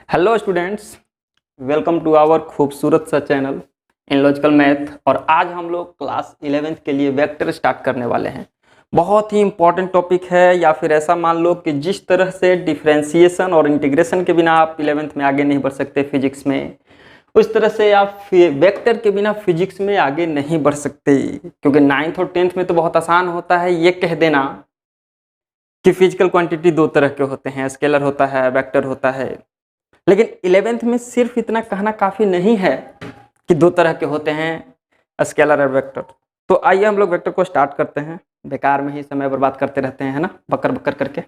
Hello students, welcome to our खूबसूरत सा channel in logical math. और आज हम लोग क्लास 11th के लिए वेक्टर स्टार्ट करने वाले हैं। बहुत ही इंपॉर्टेंट टॉपिक है, या फिर ऐसा मान लो कि जिस तरह से डिफरेंशिएशन और इंटीग्रेशन के बिना आप 11th में आगे नहीं बढ़ सकते फिजिक्स में, उस तरह से आप वेक्टर के बिना फिजिक्स में आगे नहीं बढ़ सकते। क्योंकि 9th और 10th में तो बहुत आसान होता है ये कह देना कि फिजिकल क्वांटिटी दो तरह के होते हैं, स्केलर होता है, वेक्टर होता है। लेकिन 11th में सिर्फ इतना कहना काफ़ी नहीं है कि दो तरह के होते हैं, स्केलर और वेक्टर। तो आइए हम लोग वेक्टर को स्टार्ट करते हैं, बेकार में ही समय बर्बाद करते रहते हैं, है ना, बकर बकर करके।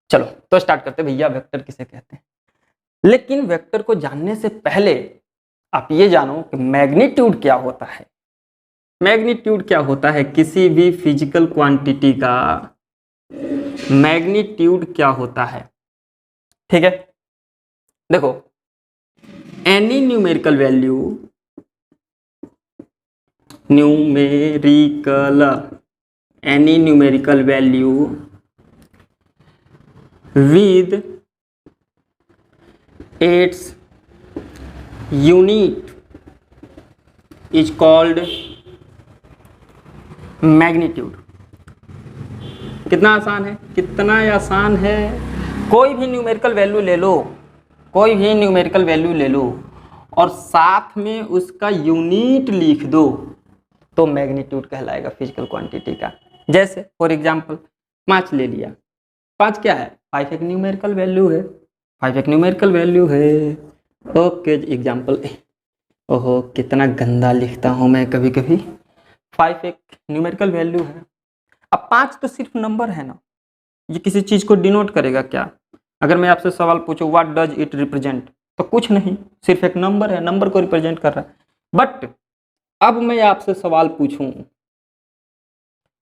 चलो तो स्टार्ट करते हैं भैया, वेक्टर किसे कहते हैं। लेकिन वेक्टर को जानने से पहले आप ये जानो कि मैग्नीट्यूड क्या होता है। मैग्नीट्यूड क्या होता है, किसी भी फिजिकल क्वांटिटी का मैग्नीट्यूड क्या होता है। ठीक है, देखो, any numerical value any numerical value with its unit is called magnitude. कितना आसान है, कितना आसान है। कोई भी न्यूमेरिकल वैल्यू ले लो, कोई भी न्यूमेरिकल वैल्यू ले लो और साथ में उसका यूनिट लिख दो तो मैग्नीट्यूड कहलाएगा फिजिकल क्वांटिटी का। जैसे फॉर एग्जांपल 5 ले लिया। 5 क्या है? 5 एक न्यूमेरिकल वैल्यू है। 5 एक न्यूमेरिकल वैल्यू है। Okay, example. ओहो, कितना गंदा लिखता हूँ मैं कभी कभी। 5 एक न्यूमेरिकल वैल्यू है। अब 5 तो सिर्फ नंबर है ना, ये किसी चीज़ को डिनोट करेगा क्या? अगर मैं आपसे सवाल पूछूं व्हाट डज इट रिप्रेजेंट, तो कुछ नहीं, सिर्फ एक नंबर है, नंबर को रिप्रेजेंट कर रहा है। बट अब मैं आपसे सवाल पूछूं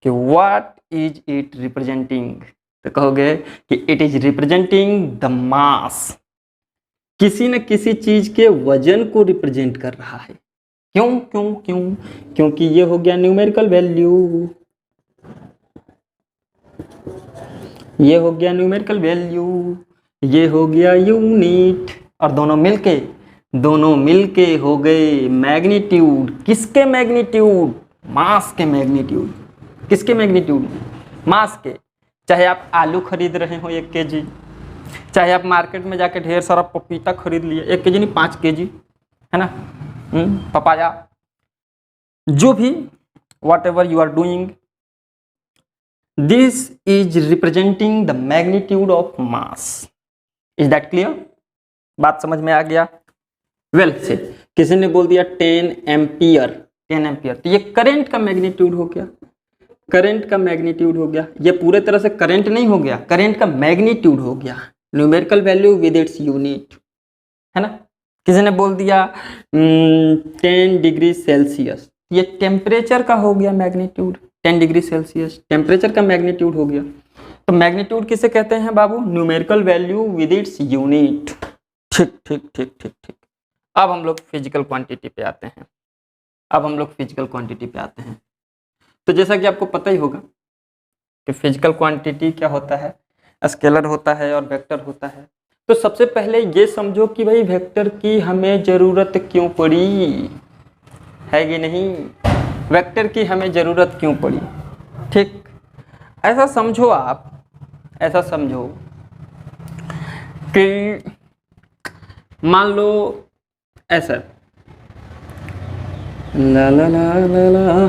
कि व्हाट इज इट रिप्रेजेंटिंग, तो कहोगे कि it is representing the mass. किसी न किसी चीज के वजन को रिप्रेजेंट कर रहा है। क्यों क्यों क्यों? क्योंकि ये हो गया न्यूमेरिकल वैल्यू, ये हो गया न्यूमेरिकल वैल्यू, ये हो गया यूनिट, और दोनों मिलके हो गए मैग्नीट्यूड। किसके मैग्नीट्यूड? मास के मैग्नीट्यूड। किसके मैग्नीट्यूड? मास के। चाहे आप आलू खरीद रहे हो 1 kg, चाहे आप मार्केट में जाके ढेर सारा पपीता खरीद लिए, 1 kg नहीं 5 kg, है ना, पपाया, जो भी whatever you are doing, this is representing the magnitude of mass. Is that clear? बात समझ में आ गया? वेल से किसी ने बोल दिया 10 एम्पियर, 10 एम्पियर, तो ये करंट का मैग्नीट्यूड हो गया। करंट का मैग्नीट्यूड हो गया। ये पूरे तरह से करंट नहीं हो गया, करंट का मैग्नीट्यूड हो गया, numerical value with its unit, है ना। किसी ने बोल दिया 10 डिग्री सेल्सियस, ये टेम्परेचर का हो गया मैग्नीट्यूड। 10 डिग्री सेल्सियस टेम्परेचर का मैग्नीट्यूड हो गया। तो मैग्नीट्यूड किसे कहते हैं बाबू? Numerical value with its unit. ठीक ठीक ठीक ठीक ठीक। अब हम लोग फिजिकल क्वांटिटी पे आते हैं। तो जैसा कि आपको पता ही होगा कि फिजिकल क्वांटिटी क्या होता है, स्केलर होता है और वेक्टर होता है। तो सबसे पहले ये समझो कि भाई वेक्टर की हमें ज़रूरत क्यों पड़ी, है कि नहीं? वेक्टर की हमें ज़रूरत क्यों पड़ी? ठीक, ऐसा समझो आप, ऐसा समझो कि मान लो ऐसा, ला ला ला ला ला,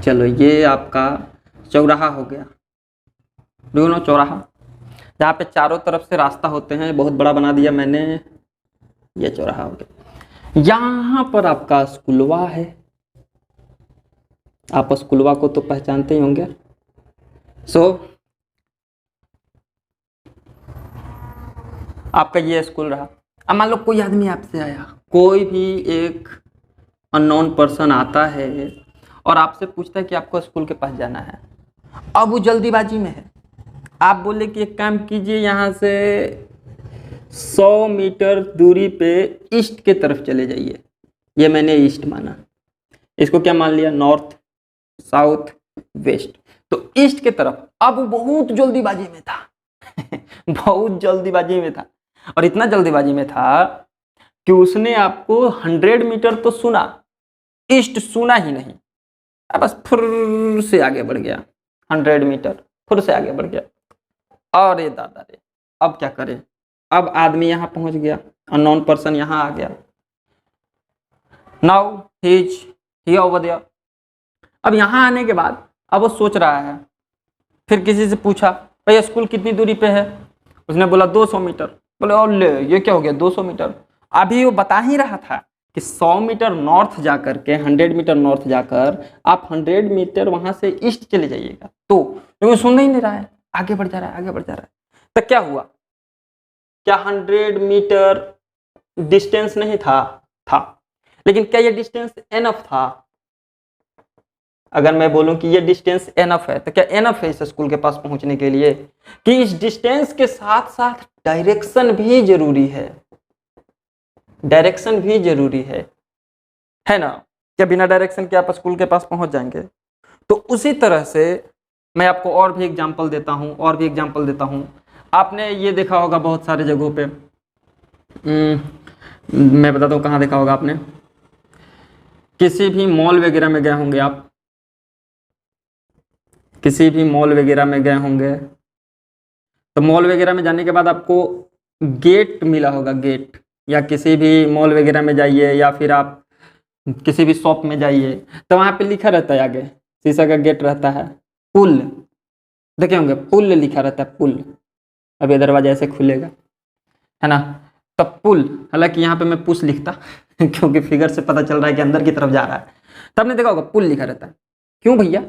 चलो ये आपका चौराहा हो गया। डू नो चौराहा, जहाँ पे चारों तरफ से रास्ता होते हैं, बहुत बड़ा बना दिया मैंने, ये चौराहा हो गया। यहाँ पर आपका स्कूलवा है, आप स्कूलवा को तो पहचानते ही होंगे। सो आपका ये स्कूल रहा। अब मान लो कोई आदमी आपसे आया, कोई भी एक अननोन पर्सन आता है और आपसे पूछता है कि आपको स्कूल के पास जाना है। अब वो जल्दीबाजी में है, आप बोले कि एक काम कीजिए, यहाँ से 100 मीटर दूरी पे ईस्ट के तरफ चले जाइए। ये मैंने ईस्ट माना, इसको क्या मान लिया? North, south, west. तो ईस्ट के तरफ। अब बहुत जल्दीबाजी में था बहुत जल्दीबाजी में था, और इतना जल्दीबाजी में था कि उसने आपको 100 मीटर तो सुना, ईस्ट सुना ही नहीं, बस फुर से आगे बढ़ गया, 100 मीटर फुर से आगे बढ़ गया। अरे दादा रे, अब क्या करें, अब आदमी यहाँ पहुंच गया, अननोन पर्सन यहाँ आ गया। Now he is over there. अब यहाँ आने के बाद अब वो सोच रहा है, फिर किसी से पूछा भैया स्कूल कितनी दूरी पे है, उसने बोला 200 मीटर। बोले और ले ये क्या हो गया 200 मीटर। अभी वो बता ही रहा था कि 100 मीटर नॉर्थ जाकर के 100 मीटर नॉर्थ जाकर आप 100 मीटर वहां से ईस्ट चले जाइएगा, तो लेकिन सुन नहीं रहा है, आगे बढ़ जा रहा है, आगे बढ़ जा रहा है। तो क्या हुआ, क्या 100 मीटर डिस्टेंस नहीं था, लेकिन क्या ये डिस्टेंस एनफ था? अगर मैं बोलूं कि ये डिस्टेंस एनफ है, तो क्या एनफ है इस स्कूल के पास पहुंचने के लिए? कि इस डिस्टेंस के साथ साथ डायरेक्शन भी जरूरी है, डायरेक्शन भी जरूरी है ना? क्या बिना डायरेक्शन के आप स्कूल के पास पहुंच जाएंगे? तो उसी तरह से मैं आपको और भी एग्जांपल देता हूं, आपने ये देखा होगा बहुत सारे जगहों पे, मैं बताता हूँ कहाँ देखा होगा आपने, किसी भी मॉल वगैरह में गए होंगे आप, किसी भी मॉल वगैरह में गए होंगे, तो मॉल वगैरह में जाने के बाद आपको गेट मिला होगा, गेट, या किसी भी मॉल वगैरह में जाइए या फिर आप किसी भी शॉप में जाइए, तो वहाँ पे लिखा रहता है आगे, शीशा का गेट रहता है, पुल, देखे होंगे पुल लिखा रहता है, पुल। अभी दरवाजा ऐसे खुलेगा है ना, तब पुल, हालांकि यहाँ पे मैं पुश लिखता क्योंकि फिगर से पता चल रहा है कि अंदर की तरफ जा रहा है, तब आपने देखा होगा पुल लिखा रहता है। क्यों भैया?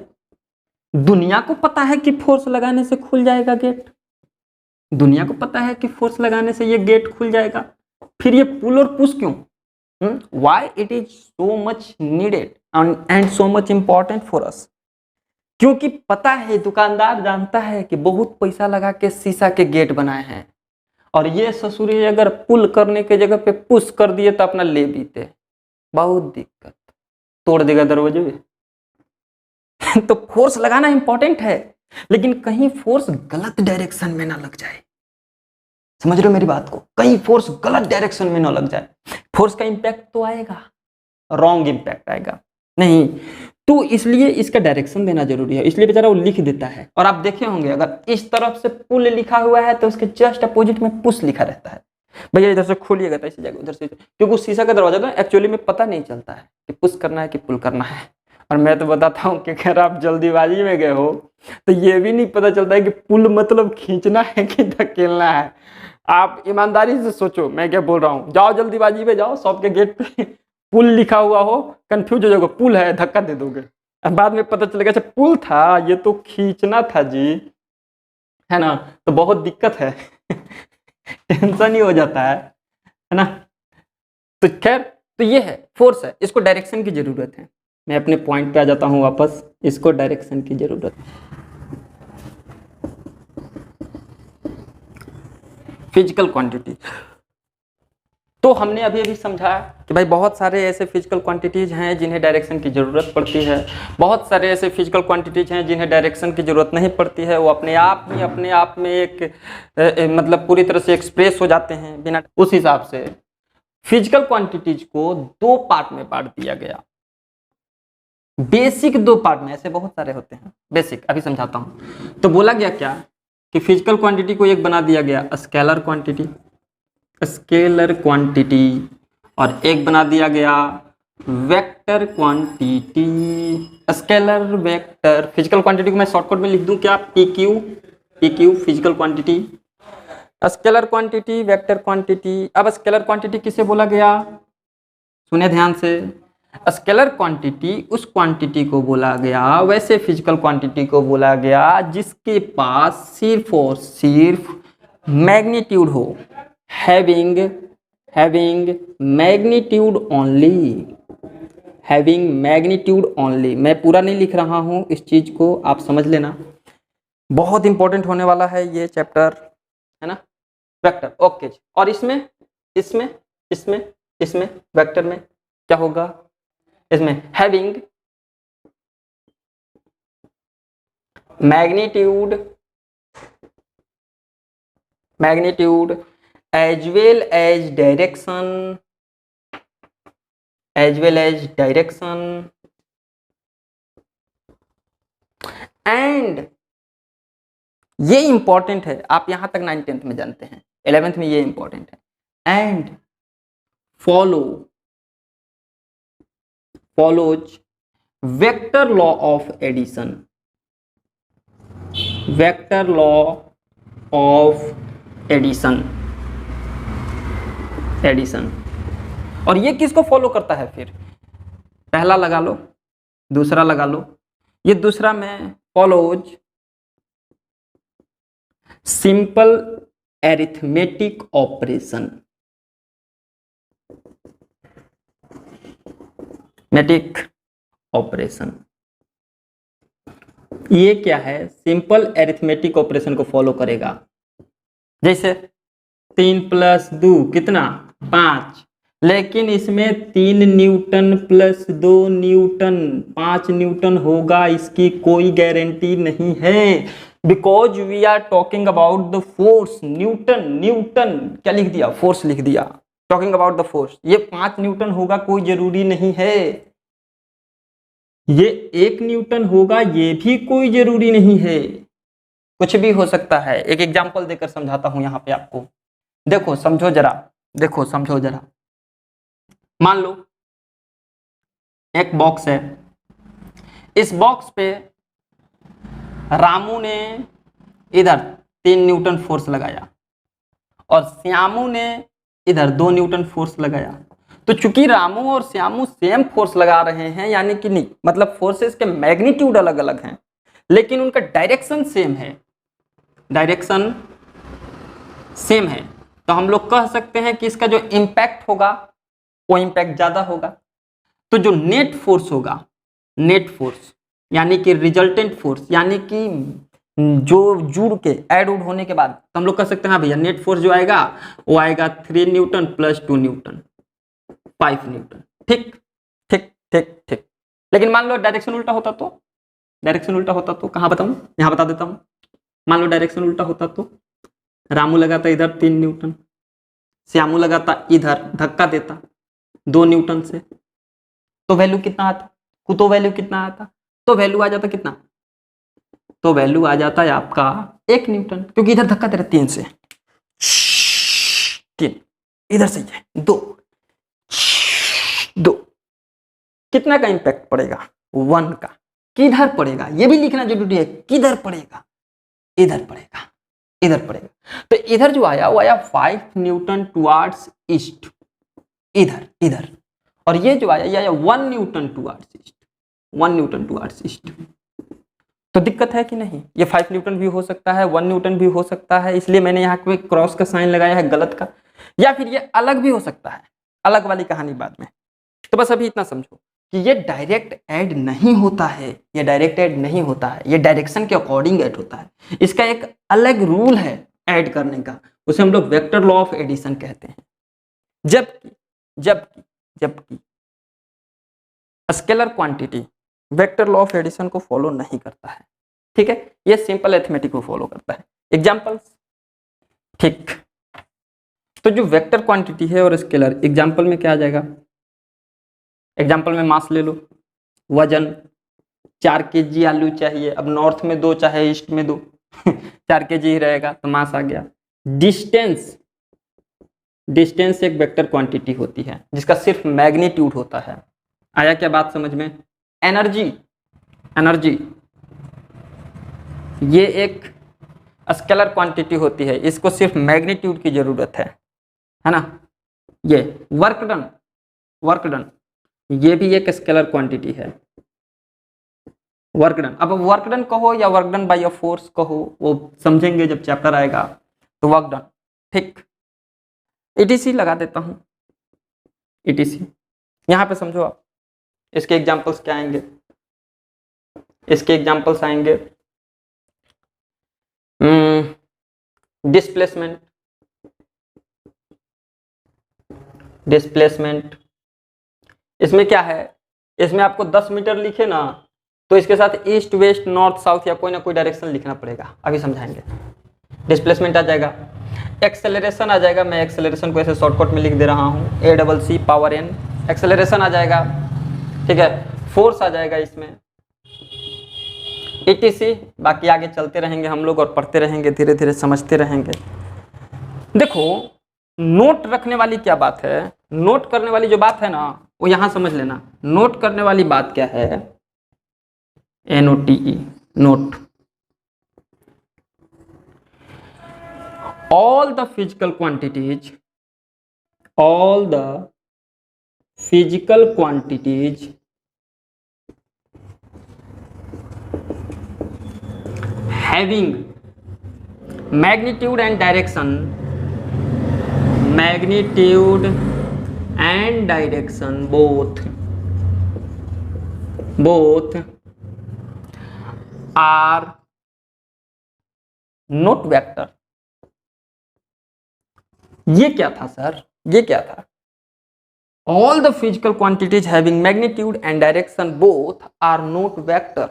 दुनिया को पता है कि फोर्स लगाने से खुल जाएगा गेट, दुनिया को पता है कि फोर्स लगाने से ये गेट खुल जाएगा, फिर ये पुल और पुश क्यों? Why it is so much needed and so much important for us? क्योंकि पता है, दुकानदार जानता है कि बहुत पैसा लगा के शीशा के गेट बनाए हैं, और ये ससुरी अगर पुल करने के जगह पे पुश कर दिए तो अपना ले बीते, बहुत दिक्कत, तोड़ देगा दरवाजे में। तो फोर्स लगाना इंपॉर्टेंट है, लेकिन कहीं फोर्स गलत डायरेक्शन में ना लग जाए, समझ रहे हो मेरी बात को? कहीं फोर्स गलत डायरेक्शन में ना लग जाए, फोर्स का इंपैक्ट तो आएगा, रॉन्ग इंपैक्ट आएगा नहीं, तो इसलिए इसका डायरेक्शन देना जरूरी है, इसलिए बेचारा वो लिख देता है। और आप देखे होंगे अगर इस तरफ से पुल लिखा हुआ है तो उसके जस्ट अपोजिट में पुश लिखा रहता है, भैया इधर से खोलिएगा तो ऐसी जगह उधर से, क्योंकि उस शीशा का दरवाजा तो एक्चुअली में पता नहीं चलता है कि पुश करना है कि पुल करना है। और मैं तो बताता हूँ कि अगर आप जल्दीबाजी में गए हो तो ये भी नहीं पता चलता है कि पुल मतलब खींचना है कि धकेलना है। आप ईमानदारी से सोचो मैं क्या बोल रहा हूँ, जाओ जल्दीबाजी में जाओ, शॉप के गेट पे पुल लिखा हुआ हो, कंफ्यूज हो जाओगे, पुल है, धक्का दे दोगे, अब बाद में पता चलेगा अच्छा पुल था, ये तो खींचना था जी, है ना? तो बहुत दिक्कत है टेंशन ही हो जाता है ना? तो खैर, तो ये है फोर्स है, इसको डायरेक्शन की जरूरत है। मैं अपने पॉइंट पे आ जाता हूँ वापस, इसको डायरेक्शन की जरूरत है। फिजिकल क्वांटिटी, तो हमने अभी अभी समझा कि भाई बहुत सारे ऐसे फिजिकल क्वांटिटीज हैं जिन्हें डायरेक्शन की ज़रूरत पड़ती है, बहुत सारे ऐसे फिजिकल क्वांटिटीज हैं जिन्हें डायरेक्शन की ज़रूरत नहीं पड़ती है, वो अपने आप में एक मतलब पूरी तरह से एक्सप्रेस हो जाते हैं बिना। उस हिसाब से फिजिकल क्वांटिटीज को दो पार्ट में बांट दिया गया, बेसिक दो पार्ट में, ऐसे बहुत सारे होते हैं बेसिक, अभी समझाता हूँ। तो बोला गया क्या कि फिजिकल क्वांटिटी को एक बना दिया गया स्केलर क्वांटिटी, स्केलर क्वांटिटी, और एक बना दिया गया vector quantity, scalar vector. Physical quantity को मैं शॉर्टकट में लिख दूं क्या, PQ, PQ physical quantity, scalar quantity, vector quantity. अब स्केलर क्वांटिटी किसे बोला गया, सुने ध्यान से, स्केलर क्वांटिटी उस क्वांटिटी को बोला गया, वैसे फिजिकल क्वांटिटी को बोला गया जिसके पास सिर्फ और सिर्फ मैग्नीट्यूड हो, having magnitude only। मैं पूरा नहीं लिख रहा हूं, इस चीज को आप समझ लेना, बहुत इंपॉर्टेंट होने वाला है ये चैप्टर, है ना? Vector, okay. और इसमें इसमें इसमें इसमें वेक्टर में क्या होगा, इसमें having magnitude magnitude as well as direction, as well as direction and, ये इंपॉर्टेंट है, आप यहां तक 9th 10th में जानते हैं, 11th में ये इंपॉर्टेंट है, and follows vector law of addition, vector law of addition, addition. और ये किसको फॉलो करता है फिर, पहला लगा लो, दूसरा लगा लो, ये दूसरा में फॉलोज सिंपल एरिथमेटिक ऑपरेशन, मैटिक ऑपरेशन। ये क्या है, सिंपल एरिथमेटिक ऑपरेशन को फॉलो करेगा। जैसे 3 + 2 कितना 5, लेकिन इसमें 3 न्यूटन प्लस 2 न्यूटन 5 न्यूटन होगा, इसकी कोई गारंटी नहीं है, because we are talking about the force. Newton, Newton क्या लिख दिया, फोर्स लिख दिया, टॉकिंग अबाउट द फोर्स। ये 5 न्यूटन होगा कोई जरूरी नहीं है, ये 1 न्यूटन होगा ये भी कोई जरूरी नहीं है, कुछ भी हो सकता है। एक एग्जांपल देकर समझाता हूं यहां पे आपको, देखो समझो जरा, देखो समझो जरा। मान लो एक बॉक्स है, इस बॉक्स पे रामू ने इधर 3 न्यूटन फोर्स लगाया और श्यामू ने इधर 2 न्यूटन फोर्स लगाया। तो चूंकि रामू और श्यामू सेम फोर्स लगा रहे हैं, यानी कि नहीं, मतलब फोर्सेस के मैग्नीट्यूड अलग अलग हैं, लेकिन उनका डायरेक्शन सेम है, डायरेक्शन सेम है, तो हम लोग कह सकते हैं कि इसका जो इम्पैक्ट होगा वो इम्पैक्ट ज्यादा होगा। तो जो नेट फोर्स होगा, नेट फोर्स यानी कि रिजल्टेंट फोर्स, यानी कि जो जुड़ के ऐड उड होने के बाद, तो हम लोग कह सकते हैं हाँ भैया नेट फोर्स जो आएगा वो आएगा 3 न्यूटन प्लस 2 न्यूटन 5 न्यूटन। ठीक ठीक ठीक ठीक। लेकिन मान लो डायरेक्शन उल्टा होता तो, डायरेक्शन उल्टा होता तो कहाँ बताऊं, यहाँ बता देता हूं। मान लो डायरेक्शन उल्टा होता तो रामू लगाता इधर 3 न्यूटन, श्यामू लगाता इधर, धक्का देता 2 न्यूटन से, तो वैल्यू कितना आता, तो वैल्यू कितना आता, तो वैल्यू आ जाता कितना, तो वैल्यू आ जाता है आपका 1 न्यूटन, क्योंकि इधर धक्का दे रहे 3 से, 3 इधर से 2, कितना का इंपैक्ट पड़ेगा, 1 का। किधर पड़ेगा ये भी लिखना जरूरी है, किधर पड़ेगा, इधर पड़ेगा, इधर पड़ेगा। तो इधर जो आया वो आया 5 न्यूटन टुवार्ड्स ईस्ट, इधर इधर, और ये जो आया ये आया 1 Newton towards east, 1 Newton towards east. तो दिक्कत है कि नहीं, ये 5 न्यूटन भी हो सकता है, 1 न्यूटन भी हो सकता है, इसलिए मैंने यहाँ पे क्रॉस का साइन लगाया है गलत का, या फिर ये अलग भी हो सकता है, अलग वाली कहानी बाद में। तो बस अभी इतना समझो कि ये डायरेक्ट ऐड नहीं होता है, ये डायरेक्ट ऐड नहीं होता है, ये डायरेक्शन के अकॉर्डिंग ऐड होता है। इसका एक अलग रूल है ऐड करने का, उसे हम लोग वेक्टर लॉ ऑफ एडिशन कहते हैं। जबकि जबकि जबकि scalar quantity vector law of addition को फॉलो नहीं करता है, ठीक है, ये सिंपल अरिथमेटिक को फॉलो करता है। एग्जांपल्स, ठीक, तो जो वेक्टर क्वांटिटी है और स्केलर, एग्जांपल में क्या आ जाएगा, एग्जांपल में मास ले लो, वजन 4 kg आलू चाहिए, अब नॉर्थ में 2 चाहे ईस्ट में 2 4 kg ही रहेगा तो मास आ गया। डिस्टेंस, डिस्टेंस एक वेक्टर क्वांटिटी होती है जिसका सिर्फ मैग्नीट्यूड होता है। आया क्या बात समझ में। एनर्जी, एनर्जी ये एक स्केलर क्वांटिटी होती है, इसको सिर्फ मैग्नीट्यूड की जरूरत है ना। ये वर्क डन, वर्क डन ये भी एक स्केलर क्वांटिटी है, वर्क डन। अब वर्क डन कहो या work done by a force कहो, वो समझेंगे जब चैप्टर आएगा, तो वर्क डन, ठीक। ईटीसी लगा देता हूं, ईटीसी यहां पे समझो आप, इसके एग्जांपल्स क्या आएंगे, इसके एग्जांपल्स आएंगे डिस्प्लेसमेंट, डिस्प्लेसमेंट इसमें क्या है, इसमें आपको 10 मीटर लिखे ना तो इसके साथ ईस्ट वेस्ट नॉर्थ साउथ या कोई ना कोई डायरेक्शन लिखना पड़ेगा, अभी समझाएंगे। डिस्प्लेसमेंट आ जाएगा, एक्सेलरेशन आ जाएगा, मैं एक्सेलरेशन को ऐसे शॉर्टकट में लिख दे रहा हूँ, ACC पावर n एक्सेलरेशन आ जाएगा, ठीक है। फोर्स आ जाएगा इसमें, ETC। बाकी आगे चलते रहेंगे हम लोग और पढ़ते रहेंगे, धीरे धीरे समझते रहेंगे। देखो नोट रखने वाली क्या बात है, नोट करने वाली जो बात है ना वो यहां समझ लेना। नोट करने वाली बात क्या है, NOTE, note. all the physical quantities having magnitude and direction both are not vector। ये क्या था सर, ये क्या था? All the physical quantities having magnitude and direction both are not vector।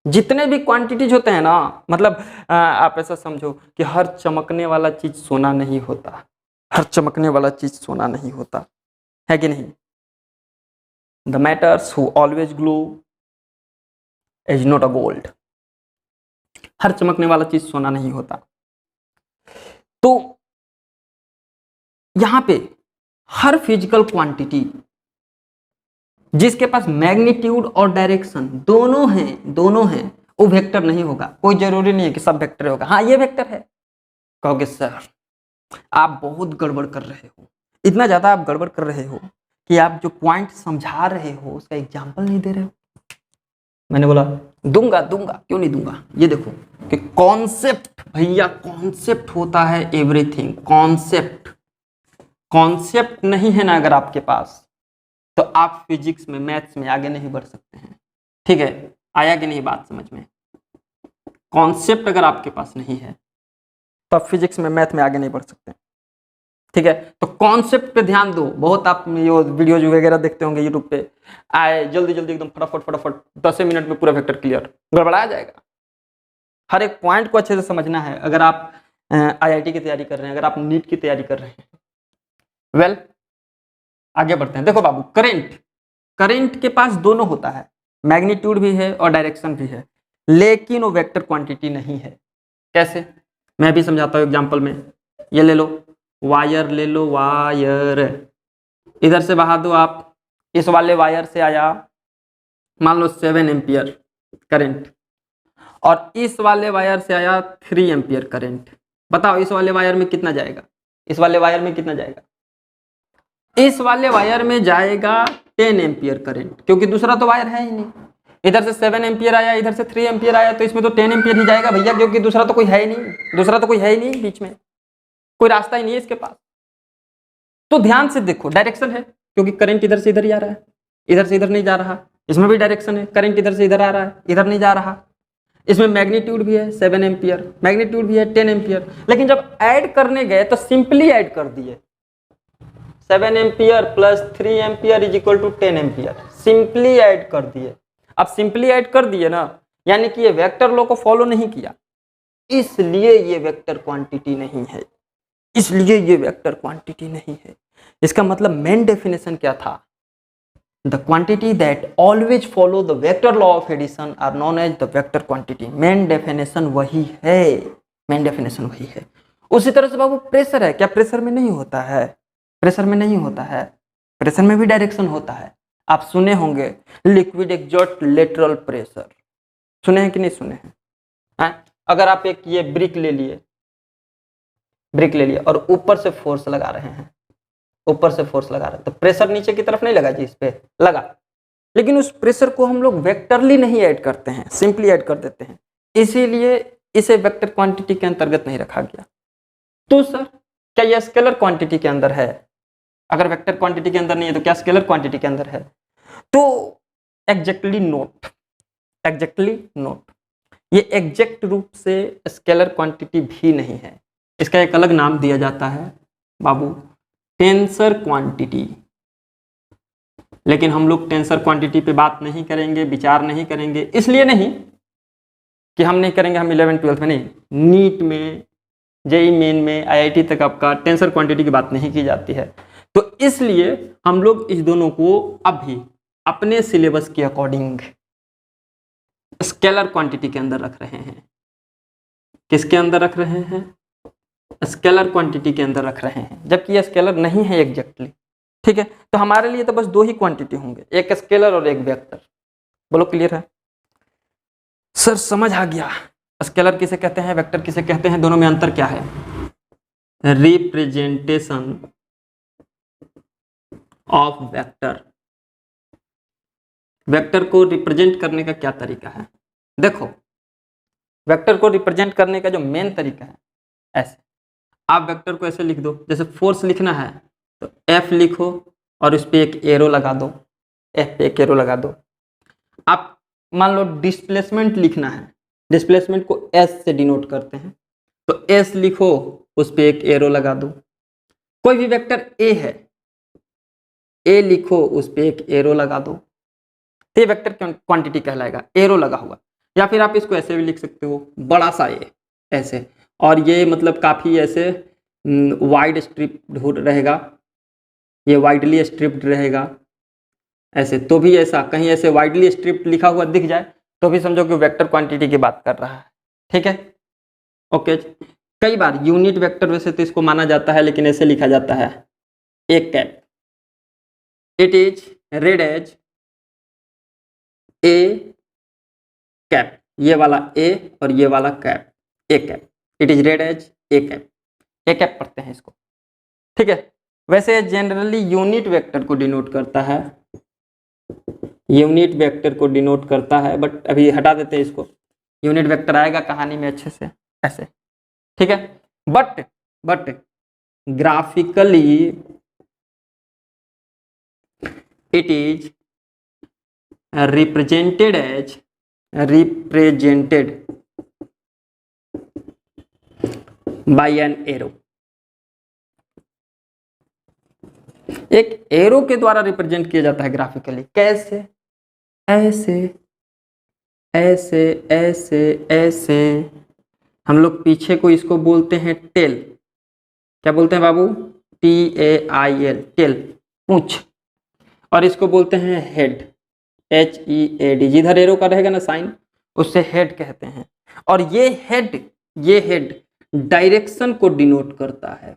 जितने भी क्वांटिटीज होते हैं ना, मतलब आप ऐसा समझो कि हर चमकने वाला चीज सोना नहीं होता, हर चमकने वाला चीज सोना नहीं होता, है कि नहीं? The matters who always glow is not a gold। हर चमकने वाला चीज सोना नहीं होता। तो यहां पे हर फिजिकल क्वांटिटी जिसके पास मैग्नीट्यूड और डायरेक्शन दोनों हैं वो वेक्टर नहीं होगा। कोई जरूरी नहीं है कि सब वेक्टर होगा। हाँ ये वेक्टर है। कहोगे सर आप बहुत गड़बड़ कर रहे हो, इतना ज्यादा आप गड़बड़ कर रहे हो कि आप जो पॉइंट समझा रहे हो उसका एग्जाम्पल नहीं दे रहे हो। मैंने बोला दूंगा, क्यों नहीं दूंगा। ये देखो कि कॉन्सेप्ट, भैया कॉन्सेप्ट होता है एवरीथिंग। कॉन्सेप्ट नहीं है ना अगर आपके पास, तो आप फिजिक्स में, मैथ्स में आगे नहीं बढ़ सकते हैं। ठीक है, आया कि नहीं बात समझ में? कॉन्सेप्ट अगर आपके पास नहीं है तो आप फिजिक्स में, मैथ में आगे नहीं बढ़ सकते। ठीक है, तो कॉन्सेप्ट पे ध्यान दो। बहुत आप ये वीडियोज वगैरह देखते होंगे यूट्यूब पे, आए जल्दी एकदम फटाफट 10 मिनट में पूरा वेक्टर क्लियर, गड़बड़ा जाएगा। हर एक पॉइंट को अच्छे से समझना है। अगर आप IIT की तैयारी कर रहे हैं, अगर आप नीट की तैयारी कर रहे हैं, वेल आगे बढ़ते हैं। देखो बाबू, करंट के पास दोनों होता है, मैग्नीट्यूड भी है और डायरेक्शन भी है, लेकिन वो वेक्टर क्वांटिटी नहीं है। कैसे? मैं भी समझाता हूँ एग्जांपल में। ये ले लो, वायर ले लो, वायर इधर से बहा दो आप। इस वाले वायर से आया मान लो 7 एम्पियर करंट, और इस वाले वायर से आया 3 एम्पियर करंट। बताओ इस वाले वायर में कितना जाएगा? इस वाले वायर में कितना जाएगा? इस वाले वायर में जाएगा 10 एम्पियर करंट, क्योंकि दूसरा तो वायर है ही नहीं। इधर से 7 एम्पियर आया, इधर से 3 एम्पियर आया, तो इसमें तो 10 एम्पियर ही जाएगा भैया, क्योंकि दूसरा तो कोई है ही नहीं, बीच में कोई रास्ता ही नहीं है इसके पास। तो ध्यान से देखो, डायरेक्शन है क्योंकि करंट इधर से इधर ही आ रहा है, इधर से इधर नहीं जा रहा। इसमें भी डायरेक्शन है, करंट इधर से इधर आ रहा है, इधर नहीं जा रहा। इसमें मैग्नीट्यूड भी है 7 एम्पियर, मैग्नीट्यूड भी है 10 एम्पियर। लेकिन जब ऐड करने गए तो सिंपली ऐड कर दिए, 7 ampere plus 3 ampere is equal to 10 ampere. Simply add कर दिए। अब सिंपली ऐड कर दिए ना, यानी कि ये वेक्टर लॉ को फॉलो नहीं किया, इसलिए ये वेक्टर क्वांटिटी नहीं है, इसका मतलब मेन डेफिनेशन क्या था? The quantity that always follow the vector law of addition are known as the vector quantity. Main definition वही है। उसी तरह से बाबू प्रेशर है। क्या प्रेशर में नहीं होता है? प्रेशर में भी डायरेक्शन होता है। आप सुने होंगे लिक्विड एक्सॉस्ट लेटरल प्रेशर, सुने हैं कि नहीं सुने हैं? अगर आप एक ये ब्रिक ले लिए और ऊपर से फोर्स लगा रहे हैं, तो प्रेशर नीचे की तरफ नहीं लगा जी, इस पे लगा, लेकिन उस प्रेशर को हम लोग वेक्टरली नहीं ऐड करते हैं, सिंपली ऐड कर देते हैं, इसीलिए इसे वेक्टर क्वांटिटी के अंतर्गत नहीं रखा गया। तो सर क्या यह स्केलर क्वांटिटी के अंदर है? अगर वेक्टर क्वांटिटी के अंदर नहीं है तो क्या स्केलर क्वांटिटी के अंदर है? तो एग्जैक्टली नोट, ये एग्जैक्ट रूप से स्केलर क्वांटिटी भी नहीं है। इसका एक अलग नाम दिया जाता है बाबू, टेंसर क्वांटिटी। लेकिन हम लोग टेंसर क्वांटिटी पे बात नहीं करेंगे, विचार नहीं करेंगे, इसलिए नहीं कि हम नहीं करेंगे, हम 11th 12th में नहीं, नीट में जेई मेन में, आईआईटी तक आपका टेंसर क्वांटिटी की बात नहीं की जाती है। तो इसलिए हम लोग इस दोनों को अभी अपने सिलेबस के अकॉर्डिंग स्केलर क्वांटिटी के अंदर रख रहे हैं। किसके अंदर रख रहे हैं? स्केलर क्वांटिटी के अंदर रख रहे हैं, जबकि ये स्केलर नहीं है एग्जैक्टली। ठीक है, तो हमारे लिए तो बस दो ही क्वांटिटी होंगे, एक स्केलर और एक वेक्टर। बोलो क्लियर है? सर समझ आ गया। स्केलर किसे कहते हैं, वेक्टर किसे कहते हैं, दोनों में अंतर क्या है? Representation of vector. वेक्टर को रिप्रेजेंट करने का क्या तरीका है? देखो, वेक्टर को रिप्रेजेंट करने का जो मेन तरीका है, ऐसे आप वेक्टर को ऐसे लिख दो, जैसे फोर्स लिखना है तो F लिखो और उस पर एक एरो लगा दो, F पे एक एरो लगा दो। आप मान लो डिस्प्लेसमेंट लिखना है, डिस्प्लेसमेंट को S से डिनोट करते हैं, तो S लिखो, उस पर एक एरो लगा दो। कोई भी वेक्टर A है, A लिखो, उस पर एक एरो लगा दो, तो ये वेक्टर क्वांटिटी कहलाएगा, एरो लगा हुआ। या फिर आप इसको ऐसे भी लिख सकते हो, बड़ा सा ए ऐसे, और ये मतलब काफ़ी ऐसे वाइड स्ट्रिप्ड रहेगा, ये वाइडली स्ट्रिप्ड रहेगा ऐसे। तो भी ऐसा कहीं ऐसे वाइडली स्ट्रिप्ड लिखा हुआ दिख जाए तो भी समझो कि वेक्टर क्वांटिटी की बात कर रहा है। ठीक है, ओके। कई बार यूनिट वेक्टर वैसे तो इसको माना जाता है, लेकिन ऐसे लिखा जाता है, एक cap, it is read as A cap, ये वाला ए और ये वाला cap, A cap, it is read as A cap, A cap पढ़ते हैं इसको। ठीक है, वैसे जनरली यूनिट वेक्टर को डिनोट करता है, यूनिट वेक्टर को डिनोट करता है, बट अभी हटा देते हैं इसको, यूनिट वेक्टर आएगा कहानी में अच्छे से ऐसे। ठीक है, but graphically it is represented by an arrow। एक एरो के द्वारा रिप्रेजेंट किया जाता है ग्राफिकली। कैसे? ऐसे ऐसे ऐसे ऐसे। हम लोग पीछे को इसको बोलते हैं टेल। क्या बोलते हैं बाबू? TAIL, टेल, पूंछ। और इसको बोलते हैं हेड, HEAD। जिधर एरो का रहेगा ना साइन, उससे हेड कहते हैं। और ये हेड डायरेक्शन को डिनोट करता है,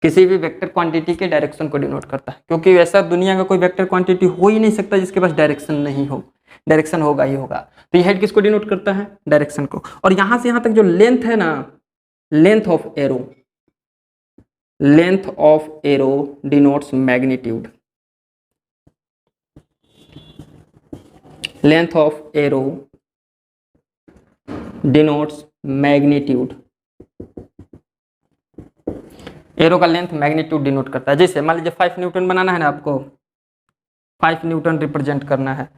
किसी भी वेक्टर क्वांटिटी के डायरेक्शन को डिनोट करता है, क्योंकि ऐसा दुनिया का कोई वेक्टर क्वांटिटी हो ही नहीं सकता जिसके पास डायरेक्शन नहीं हो, डायरेक्शन होगा ही होगा। तो ये हेड किसको डिनोट करता है? डायरेक्शन को। और यहां से यहां तक जो लेंथ है ना, length of arrow denotes magnitude. Length of arrow denotes magnitude. Arrow का लेंथ मैग्नीट्यूड डिनोट करता है। जैसे मान लीजिए 5 न्यूटन बनाना है ना, आपको 5 न्यूटन रिप्रेजेंट करना है,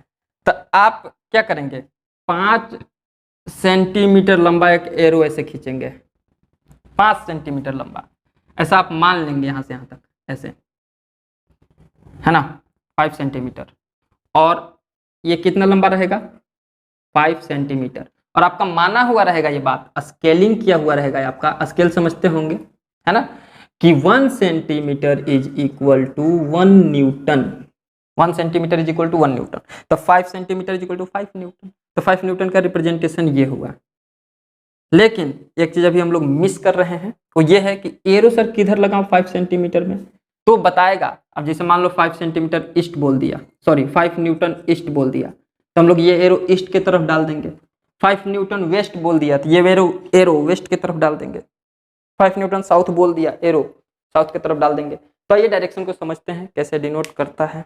तो आप क्या करेंगे? 5 सेंटीमीटर लंबा एक एरो ऐसे खींचेंगे, 5 सेंटीमीटर लंबा, ऐसा आप मान लेंगे यहां से यहां तक ऐसे, है ना, 5 सेंटीमीटर। और ये कितना लंबा रहेगा? 5 सेंटीमीटर। और आपका माना हुआ रहेगा, ये बात स्केलिंग किया हुआ रहेगा, आपका स्केल समझते होंगे, है ना, कि 1 centimetre is equal to 1 newton. 1 centimetre is equal to 1 newton. तो 5 centimetre is equal to 5 newton. तो 5 न्यूटन का रिप्रेजेंटेशन ये हुआ। लेकिन एक चीज अभी हम लोग मिस कर रहे हैं, वो ये है कि एरो सर किधर लगाऊं 5 सेंटीमीटर में, तो बताएगा। अब जैसे मान लो 5 सेंटीमीटर ईस्ट बोल दिया, सॉरी 5 न्यूटन ईस्ट बोल दिया, तो हम लोग ये एरो ईस्ट की तरफ डाल देंगे। 5 न्यूटन वेस्ट बोल दिया, तो ये एरो वेस्ट की तरफ डाल देंगे। 5 न्यूटन साउथ बोल दिया, एरो साउथ की तरफ डाल देंगे। तो ये डायरेक्शन को समझते हैं कैसे डिनोट करता है।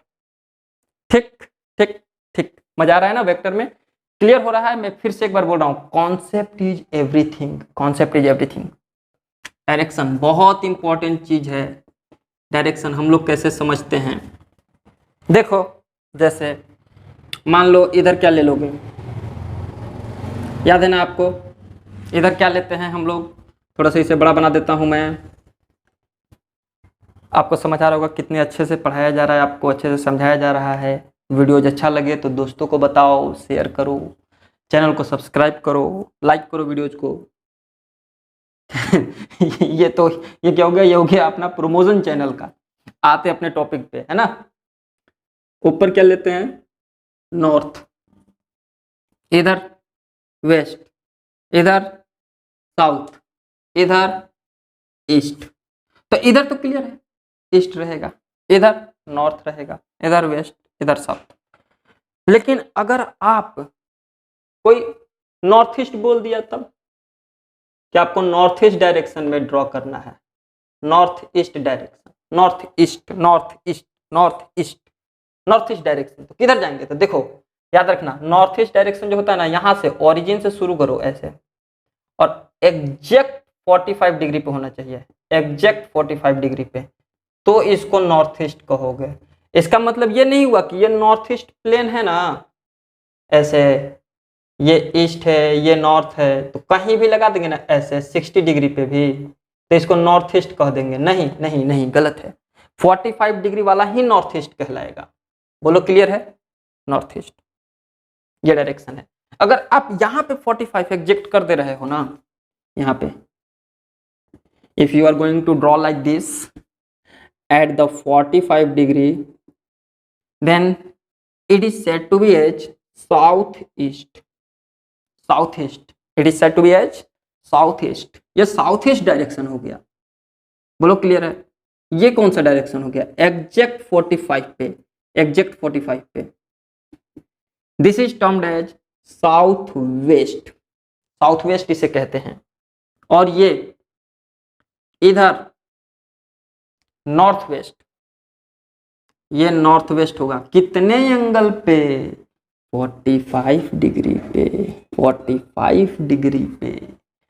ठीक ठीक ठीक, मजा आ रहा है ना वेक्टर में? क्लियर हो रहा है? मैं फिर से एक बार बोल रहा हूँ, concept is everything, concept is everything. Direction बहुत इंपॉर्टेंट चीज है। डायरेक्शन हम लोग कैसे समझते हैं? देखो, जैसे मान लो इधर क्या ले लोगे, याद है ना आपको? इधर क्या लेते हैं हम लोग? थोड़ा सा इसे बड़ा बना देता हूं मैं, आपको समझ आ रहा होगा कितने अच्छे से पढ़ाया जा रहा है, आपको अच्छे से समझाया जा रहा है। वीडियोज अच्छा लगे तो दोस्तों को बताओ, शेयर करो, चैनल को सब्सक्राइब करो, लाइक करो वीडियोज को। ये क्या हो गया, ये हो गया अपना प्रमोशन चैनल का। आते अपने टॉपिक पे, है ना। ऊपर क्या लेते हैं, नॉर्थ, इधर वेस्ट, इधर साउथ, इधर ईस्ट। तो इधर तो क्लियर है, ईस्ट रहेगा, इधर नॉर्थ रहेगा, इधर वेस्ट, इधर साउथ। लेकिन अगर आप कोई नॉर्थ ईस्ट बोल दिया, तब क्या आपको नॉर्थ ईस्ट डायरेक्शन में ड्रॉ करना है, north east direction, north east, north east, north east, north east direction. तो किधर जाएंगे, तो देखो याद रखना, नॉर्थ ईस्ट डायरेक्शन जो होता है ना, यहां से ओरिजिन से शुरू करो ऐसे, और एग्जैक्ट 45 डिग्री पे होना चाहिए, एग्जैक्ट 45 डिग्री पे, तो इसको नॉर्थ ईस्ट कहोगे। इसका मतलब ये नहीं हुआ कि ये नॉर्थ ईस्ट प्लेन है ना, ऐसे ये ईस्ट है, ये नॉर्थ है, तो कहीं भी लगा देंगे ना ऐसे 60 डिग्री पे भी, तो इसको नॉर्थ ईस्ट कह देंगे। नहीं नहीं नहीं, गलत है, 45 डिग्री वाला ही नॉर्थ ईस्ट कहलाएगा। बोलो क्लियर है, नॉर्थ ईस्ट ये डायरेक्शन है। अगर आप यहाँ पे 45 एग्जेक्ट कर दे रहे हो ना, यहाँ पे if you are going to draw like this at the 45 degree, then it is said to be as south east, south east, it is said to be as south east. ये south east direction हो गया। बोलो clear है, ये कौन सा direction हो गया, एग्जैक्ट 45 पे, एग्जैक्ट 45 पे। This is termed as south west, south west इसे कहते हैं। और ये इधर नॉर्थ वेस्ट, ये नॉर्थ वेस्ट होगा। कितने एंगल पे, 45 डिग्री पे, 45 डिग्री पे।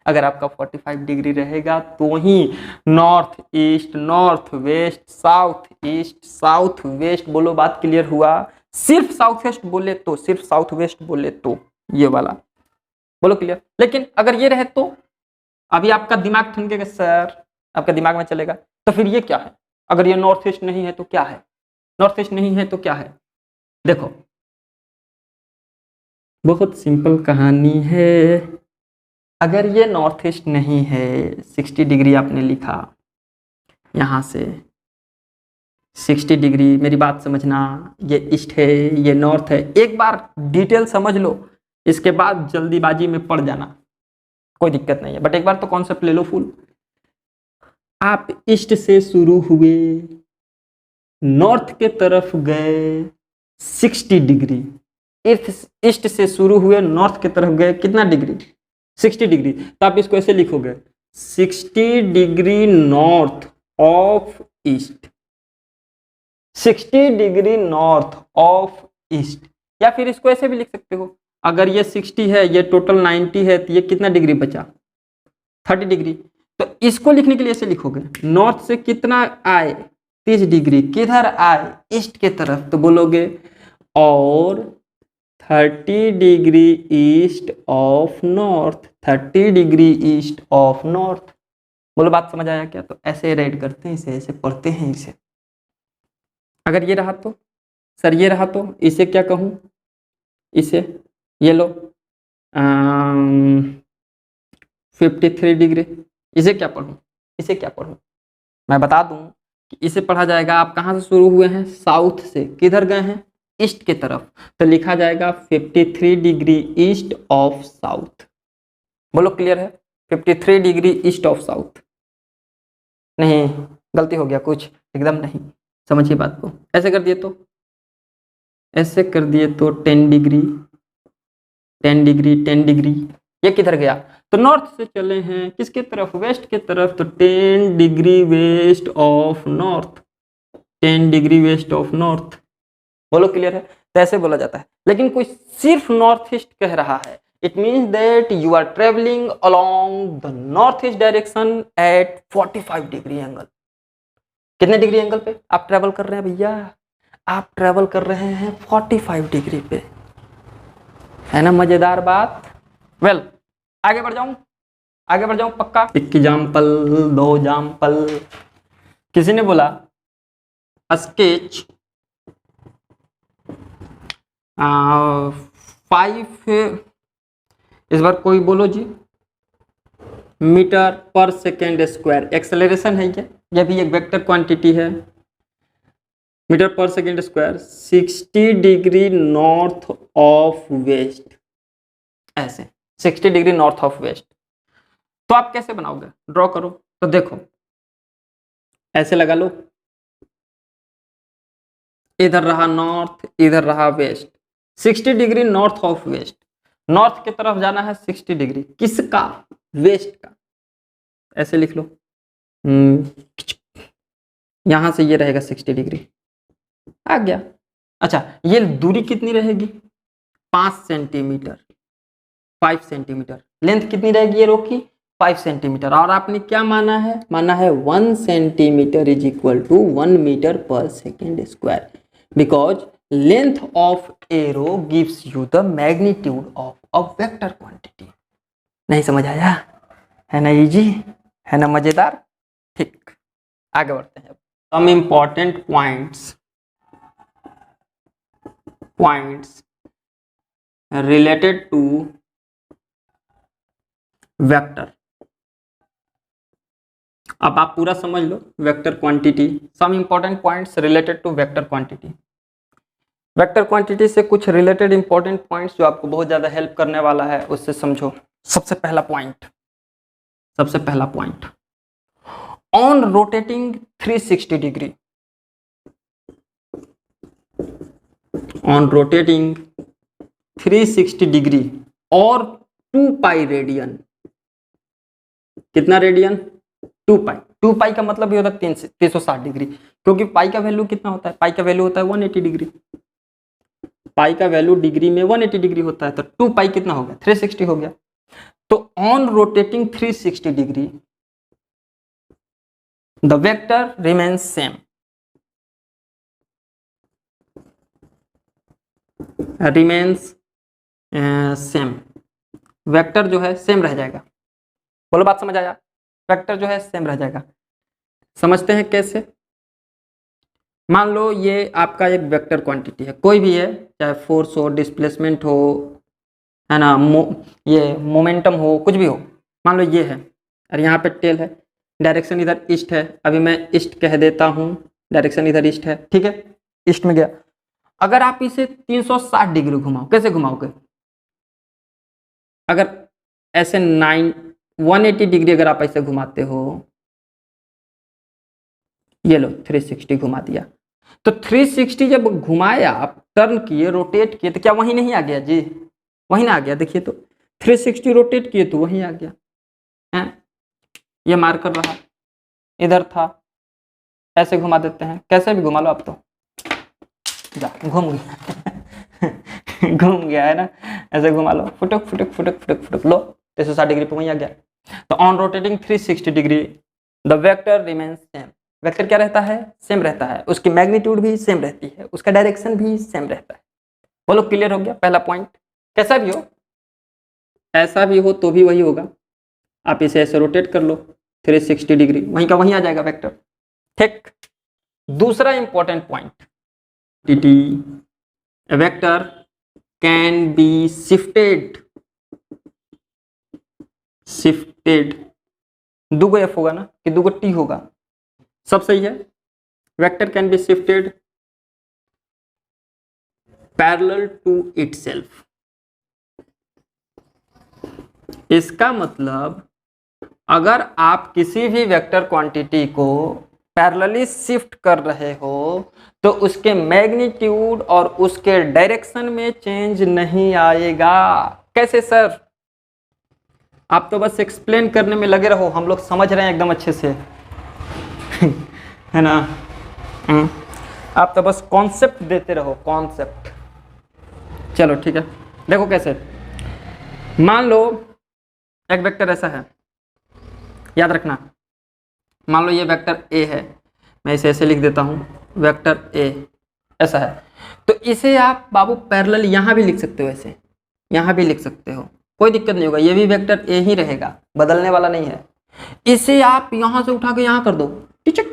अगर आपका 45 डिग्री रहेगा तो ही north east, north west, south east, south west. बोलो बात क्लियर हुआ। सिर्फ साउथ वेस्ट बोले तो, सिर्फ साउथ वेस्ट बोले तो ये वाला, बोलो क्लियर। लेकिन अगर ये रहे तो अभी आपका दिमाग ठनकेगा सर, आपका दिमाग में चलेगा तो फिर ये क्या है, अगर ये नॉर्थ ईस्ट नहीं है तो क्या है, नॉर्थ ईस्ट नहीं है तो क्या है। देखो बहुत सिंपल कहानी है। अगर ये नॉर्थ ईस्ट नहीं है, 60 डिग्री आपने लिखा, यहाँ से 60 डिग्री, मेरी बात समझना, ये ईस्ट है, ये नॉर्थ है। एक बार डिटेल समझ लो, इसके बाद जल्दीबाजी में पड़ जाना, कोई दिक्कत नहीं है, बट एक बार तो कॉन्सेप्ट ले लो फुल। आप ईस्ट से शुरू हुए, नॉर्थ के तरफ गए 60 डिग्री, ईस्ट से शुरू हुए नॉर्थ की तरफ गए कितना डिग्री, 60 डिग्री। तो आप इसको ऐसे लिखोगे 60 degree north of east, 60 degree north of east. या फिर इसको ऐसे भी लिख सकते हो, अगर ये 60 है, ये टोटल 90 है, तो ये कितना डिग्री बचा, 30 डिग्री। तो इसको लिखने के लिए ऐसे लिखोगे, नॉर्थ से कितना आए, 30 डिग्री, किधर आए, ईस्ट के तरफ। तो बोलोगे और 30 degree east of north, 30 degree east of north. बोलो बात समझ आया क्या। तो ऐसे राइट करते हैं इसे, ऐसे पढ़ते हैं इसे। अगर ये रहा तो सर, ये रहा तो इसे क्या कहूँ, इसे ये लो 53 डिग्री। इसे क्या पढ़ूँ, इसे क्या पढ़ूँ, मैं बता दूं कि इसे पढ़ा जाएगा, आप कहाँ से शुरू हुए हैं, साउथ से, किधर गए हैं, ईस्ट के तरफ, तो लिखा जाएगा 53 डिग्री ईस्ट ऑफ साउथ। बोलो क्लियर है, 53 डिग्री ईस्ट ऑफ साउथ। नहीं गलती हो गया कुछ, एकदम नहीं, समझिए बात को। ऐसे कर दिए तो, ऐसे कर दिए तो 10 डिग्री, 10 डिग्री, 10 डिग्री, ये किधर गया, तो नॉर्थ से चले हैं किसके तरफ, वेस्ट के तरफ, तो 10 degree west of north, 10 degree west of north. बोलो क्लियर है। तो ऐसे बोला जाता है। लेकिन कोई सिर्फ नॉर्थ ईस्ट कह रहा है, it means that you are travelling along the north east direction at 45 degree angle. कितने डिग्री एंगल पे आप ट्रेवल कर रहे हैं भैया, आप ट्रेवल कर रहे हैं 45 डिग्री पे, है ना मजेदार बात। वेल आगे बढ़ जाऊं, आगे बढ़ जाऊं पक्का। Example, 2 example. किसी ने बोला स्केच 5, इस बार कोई बोलो जी, metre per second square. Acceleration है ये भी एक वेक्टर क्वांटिटी है। Metre per second square 60 degree north of west, ऐसे 60 डिग्री नॉर्थ ऑफ वेस्ट। तो आप कैसे बनाओगे, ड्रॉ करो। तो देखो ऐसे लगा लो, इधर रहा नॉर्थ, इधर रहा west, 60 degree north of west. North की तरफ जाना है 60 डिग्री, किसका? वेस्ट का। ऐसे लिख लो, यहां से ये रहेगा 60 डिग्री, आ गया। अच्छा, ये दूरी कितनी रहेगी? 5 सेंटीमीटर, 5 सेंटीमीटर। लेंथ कितनी रहेगी ये रो की? 5 सेंटीमीटर। और आपने क्या माना है? माना है 1 centimetre is equal to 1 metre per second square, because length of arrow gives you the magnitude of a vector quantity. नहीं समझ आया? है ना इजी, है ना मजेदार? ठीक, आगे बढ़ते हैं। Some important points related to vector. अब आप पूरा समझ लो vector quantity. Some important points related to vector quantity. Vector quantity से कुछ रिलेटेड इंपॉर्टेंट पॉइंट्स जो आपको बहुत ज्यादा हेल्प करने वाला है, उससे समझो। सबसे पहला point on rotating 360 degree, on rotating 360 degree और 2 पाई रेडियन। कितना रेडियन? 2 पाई। 2 पाई का मतलब ये होता है 360 डिग्री, क्योंकि पाई का वैल्यू कितना होता है? पाई का वैल्यू होता है 180 डिग्री। पाई का वैल्यू डिग्री में 180 डिग्री होता है, तो 2 पाई कितना हो गया? 360 हो गया। तो on rotating 360 degree the vector remains same, remains same. Vector जो है सेम रह जाएगा। बोलो बात समझ आया? वेक्टर जो है सेम रह जाएगा। समझते हैं कैसे? मान लो ये आपका एक वेक्टर क्वांटिटी है, कोई भी है, चाहे फोर्स हो, डिस्प्लेसमेंट हो, है ना, ये मोमेंटम हो, कुछ भी हो। मान लो ये है और यहाँ पे टेल है, डायरेक्शन इधर ईस्ट है। अभी मैं ईस्ट कह देता हूँ, डायरेक्शन इधर ईस्ट है, ठीक है, ईस्ट में गया। अगर आप इसे 360 डिग्री घुमाओ, कैसे घुमाओगे? अगर ऐसे 180 डिग्री अगर आप ऐसे घुमाते हो, ये लो 360 घुमा दिया, तो 360 जब घुमाए आप, टर्न किए, रोटेट किए, तो क्या वहीं नहीं आ गया जी? वहीं ना आ गया। देखिए तो 360 रोटेट किए तो वहीं आ गया है। ये मार्कर रहा, इधर था, ऐसे घुमा देते हैं, कैसे भी घुमा लो आप। तो जा घूम गया घूम गया है ना, ऐसे घुमा लो, फुटक फुटक फुटक फुटक फुटक लो, 360 डिग्री पे वहीं आ गया। तो on rotating 360 degree the vector remains same. Vector क्या रहता है? सेम रहता है। उसकी मैग्नीट्यूड भी सेम रहती है, उसका डायरेक्शन भी सेम रहता है। बोलो क्लियर हो गया पहला पॉइंट? कैसा भी हो, ऐसा भी हो तो भी वही होगा। आप इसे ऐसे रोटेट कर लो 360 डिग्री, वहीं का वहीं आ जाएगा वेक्टर। ठीक, दूसरा important point, vector can be shifted. दुगो एफ होगा ना कि दुगो टी होगा? सब सही है। Vector can be shifted parallel to itself. इसका मतलब अगर आप किसी भी वेक्टर क्वांटिटी को पैरेलली शिफ्ट कर रहे हो तो उसके मैग्नीट्यूड और उसके डायरेक्शन में चेंज नहीं आएगा। कैसे सर? आप तो बस एक्सप्लेन करने में लगे रहो, हम लोग समझ रहे हैं एकदम अच्छे से है ना। आप तो बस कॉन्सेप्ट देते रहो, कॉन्सेप्ट। चलो ठीक है, देखो कैसे। मान लो एक वेक्टर ऐसा है, याद रखना। मान लो ये वेक्टर ए है, मैं इसे ऐसे लिख देता हूँ, वेक्टर ए ऐसा है। तो इसे आप बाबू पैरेलल यहाँ भी लिख सकते हो, ऐसे यहाँ भी लिख सकते हो, कोई दिक्कत नहीं होगा। ये भी वेक्टर ए ही रहेगा, बदलने वाला नहीं है। इसे आप यहाँ से उठा के यहाँ कर दो, टिचक,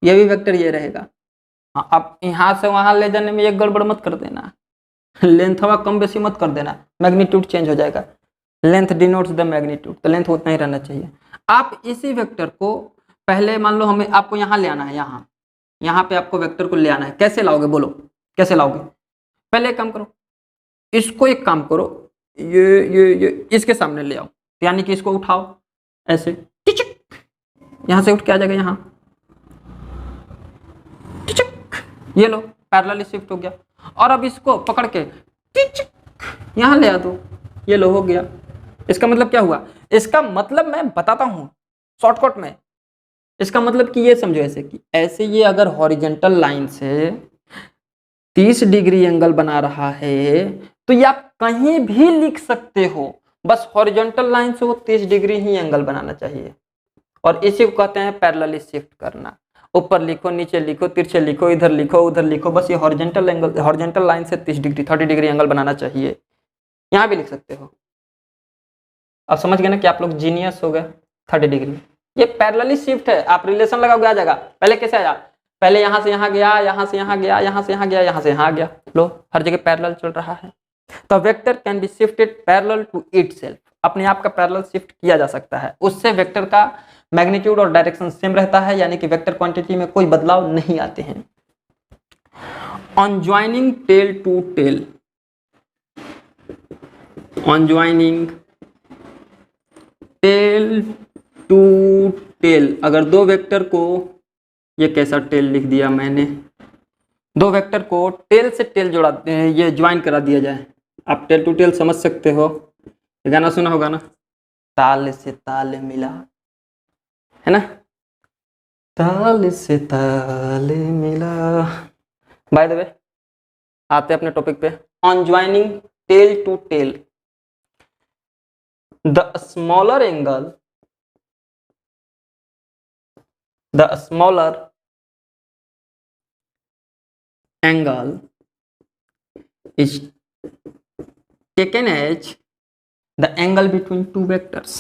ये भी वेक्टर ये रहेगा। हाँ, अब यहाँ से वहाँ ले जाने में एक गड़बड़ मत कर देना, लेंथ हवा कम बेसी मत कर देना, मैग्नीट्यूड चेंज हो जाएगा। लेंथ डिनोट्स द मैग्नीट्यूड, तो लेंथ उतना ही रहना चाहिए। आप इसी वेक्टर को पहले मान लो हमें आपको यहाँ ले आना है, यहाँ पे आपको वेक्टर को ले आना है। कैसे लाओगे बोलो, कैसे लाओगे? पहले एक काम करो, इसको एक काम करो, ये इसके सामने ले आओ, यानी कि इसको उठाओ ऐसे, टिचक, यहाँ से उठ के आ जाएगा यहाँ, टिचक, ये लो पैरेलली शिफ्ट हो गया। और अब इसको पकड़ के टिचक यहाँ ले आ दो, ये लो हो गया। इसका मतलब क्या हुआ? इसका मतलब मैं बताता हूं शॉर्टकट में। इसका मतलब कि ये समझो ऐसे कि ऐसे ये अगर हॉरिजेंटल लाइन से 30 डिग्री एंगल बना रहा है तो ये आप कहीं भी लिख सकते हो, बस हॉरिजेंटल लाइन से वो 30 डिग्री ही एंगल बनाना चाहिए। और इसी को कहते हैं पैरेलली शिफ्ट करना। ऊपर लिखो, नीचे लिखो, तिरछे लिखो, इधर लिखो, उधर लिखो, बस ये हॉरिजेंटल एंगल, हॉरिजेंटल लाइन से 30 डिग्री एंगल बनाना चाहिए। यहाँ भी लिख सकते हो। अब समझ गए ना कि आप लोग जीनियस हो गए। 30 डिग्री ये पैरेलली शिफ्ट है, आप रिलेशन लगाओगे आ जाएगा। पहले कैसे आया? पहले यहाँ से यहाँ गया, यहाँ से यहाँ गया, यहाँ से यहाँ गया, यहाँ से यहाँ गया, लो हर जगह पैरेलल चल रहा है। तो vector can be shifted parallel to itself, अपने आप का पैरेलल शिफ्ट किया जा सकता है। उससे वेक्टर का मैग्नीट्यूड और डायरेक्शन सेम रहता है, यानी कि वेक्टर क्वांटिटी में कोई बदलाव नहीं आते हैं। On joining tail to tail, on joining tail to tail, अगर दो वेक्टर को, ये कैसा टेल लिख दिया मैंने, दो वेक्टर को टेल से टेल जोड़ा, ये ज्वाइन करा दिया जाए। आप टेल टू टेल समझ सकते हो, ये गाना सुना होगा ना, ताल से ताल मिला, है ना, ताल से ताल मिला। बाय द वे आते अपने टॉपिक पे, on joining tail to tail, the smaller angle is taken as the angle between two vectors,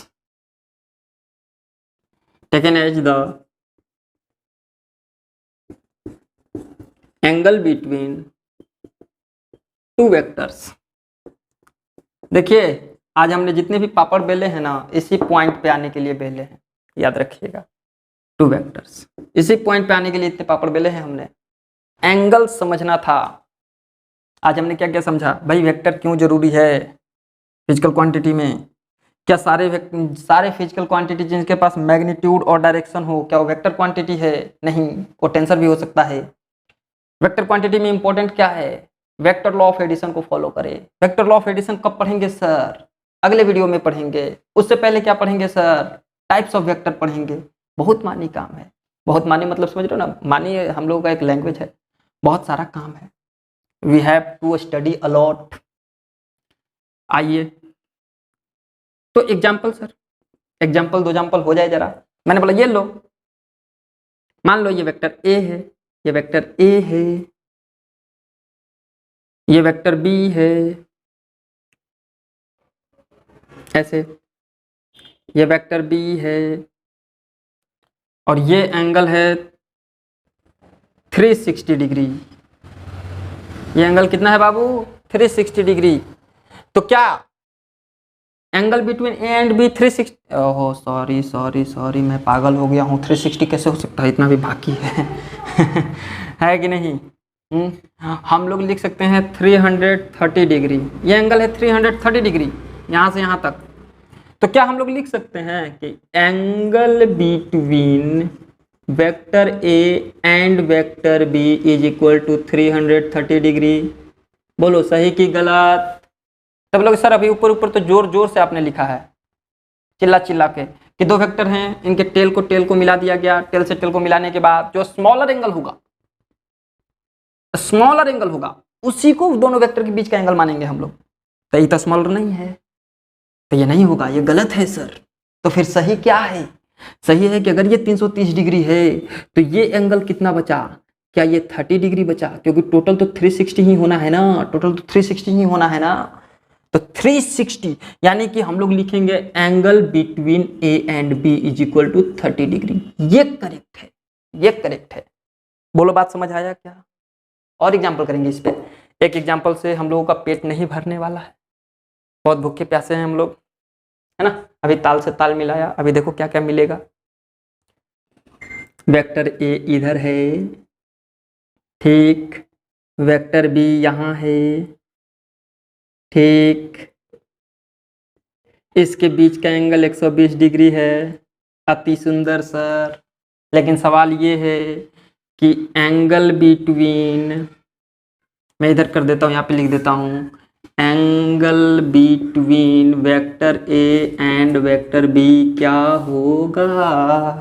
taken as the angle between two vectors। देखिए आज हमने जितने भी पापड़ बेले हैं ना, इसी पॉइंट पे आने के लिए बेले हैं, याद रखिएगा। टू वेक्टर्स, इसी पॉइंट पे आने के लिए इतने पापड़ बेले हैं हमने। एंगल समझना था। आज हमने क्या क्या समझा भाई, वेक्टर क्यों जरूरी है फिजिकल क्वांटिटी में? क्या सारे फिजिकल क्वांटिटी जिनके पास मैग्नीट्यूड और डायरेक्शन हो, क्या वो वेक्टर क्वांटिटी है? नहीं, वो टेंसर भी हो सकता है। वेक्टर क्वांटिटी में इंपॉर्टेंट क्या है? वेक्टर लॉ ऑफ एडिशन को फॉलो करें। वेक्टर लॉ ऑफ एडिशन कब पढ़ेंगे सर? अगले वीडियो में पढ़ेंगे। उससे पहले क्या पढ़ेंगे सर? टाइप्स ऑफ वेक्टर पढ़ेंगे। बहुत मानी काम है, बहुत मानी मतलब समझ रहे हो ना, मानी हम लोगों का एक लैंग्वेज है, बहुत सारा काम है। We have to study a lot. आइए तो एग्जाम्पल सर, एग्जाम्पल 2 एग्जाम्पल हो जाए जरा। मैंने बोला ये लो, मान लो ये वेक्टर ए है, ये वेक्टर ए है, ये वेक्टर बी है, ऐसे ये वेक्टर बी है, और ये एंगल है 360 डिग्री। ये एंगल कितना है बाबू? 360 डिग्री। तो क्या angle between A and B 360? ओहो सॉरी मैं पागल हो गया हूँ। 360 कैसे हो सकता है? इतना भी बाकी है है कि नहीं? हम लोग लिख सकते हैं 330 डिग्री। ये एंगल है 330 डिग्री यहाँ से यहाँ तक। तो क्या हम लोग लिख सकते हैं कि angle between vector A and vector B is equal to 330 degree? बोलो सही कि गलत? तब लोग सर अभी ऊपर तो जोर से आपने लिखा है, चिल्ला के, कि दो वेक्टर हैं, इनके टेल को मिला दिया गया। टेल से टेल को मिलाने के बाद जो स्मॉलर एंगल होगा उसी को दोनों वेक्टर के बीच का एंगल मानेंगे हम लोग। तो ये तो स्मॉलर नहीं है, तो ये नहीं होगा, ये गलत है सर। तो फिर सही क्या है? सही है कि अगर ये 330 डिग्री है तो ये एंगल कितना बचा? क्या ये 30 डिग्री बचा? क्योंकि टोटल तो 360 ही होना है ना, तो 360 यानी कि हम लोग लिखेंगे angle between A and B is equal to 30 degree. ये करेक्ट है। बोलो बात समझ आया क्या? और एग्जाम्पल करेंगे इस पे। एक एग्जाम्पल से हम लोगों का पेट नहीं भरने वाला है, बहुत भूखे प्यासे हैं हम लोग। है ना। अभी ताल से ताल मिलाया, अभी देखो क्या क्या मिलेगा। वेक्टर ए इधर है, ठीक, वेक्टर बी यहाँ है, ठीक, इसके बीच का एंगल 120 डिग्री है, अति सुंदर सर। लेकिन सवाल ये है कि एंगल बिटवीन, मैं इधर कर देता हूँ, यहाँ पे लिख देता हूँ, angle between vector A and vector B क्या होगा।